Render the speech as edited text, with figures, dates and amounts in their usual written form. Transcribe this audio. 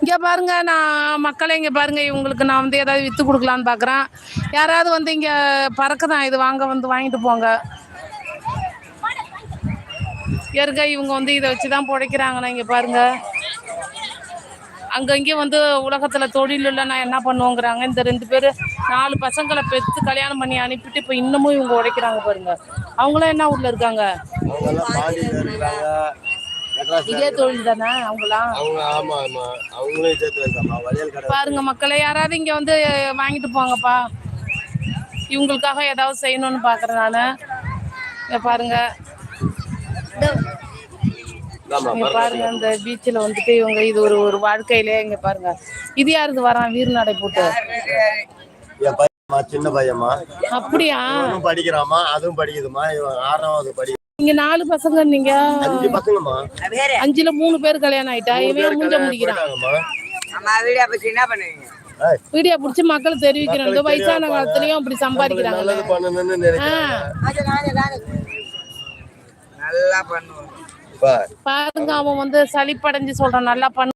இங்க பாருங்க, நான் மக்களை இங்க பாருங்க, இவங்களுக்கு நான் வந்து ஏதாவது வித்து கொடுக்கலான்னு பாக்குறேன். யாராவது வந்து இங்க பறக்குதான், இது வாங்க வந்து வாங்கிட்டு போங்க. ஏற்க இவங்க வந்து இதை வச்சுதான் பிழைக்கிறாங்கண்ணா. இங்க பாருங்க, அங்கங்கே வந்து உலகத்துல தொழில் இல்லை, நான் என்ன பண்ணுவோங்கிறாங்க. இந்த 2 பேர் 4 பசங்களை பெற்று கல்யாணம் பண்ணி அனுப்பிட்டு இப்போ இன்னமும் இவங்க உழைக்கிறாங்க பாருங்க. அவங்களாம் என்ன ஊர்ல இருக்காங்க? இதே தொழில் தானே அவங்களாம்? பாருங்க மக்களை, யாராவது இங்க வந்து வாங்கிட்டு போங்கப்பா. இவங்களுக்காக ஏதாவது செய்யணும்னு பாக்குறேன் நானு. இங்க பாருங்க, இங்க பாருங்க, இந்த பீச்சில் வந்துட்டு இவங்க இது ஒரு வாழ்க்கையிலே. இங்க பாருங்க, இது யாருக்கு வரான் வீர் நடை போட்டு? சின்ன பையமா. அப்படியா? படிக்கிறாமா, அதுவும் படிக்குதுமா. 6வது படி. நீங்க 4 பசங்க, நீங்க 5 பசங்கம்மா. 5ல 3 பேர் கல்யாணம் ஆயிட்டா? இவன் மூஞ்ச முடிக்கிறான். வீடியோ பிடிச்சி மக்கள் தெரிவிக்கிறோம். இந்த வயசான காலத்துலயும் அப்படி சம்பாதிக்கிறாங்க. பாருங்க, அவன் வந்து சளிப்படைஞ்சு சொல்றான் நல்லா பண்ணு.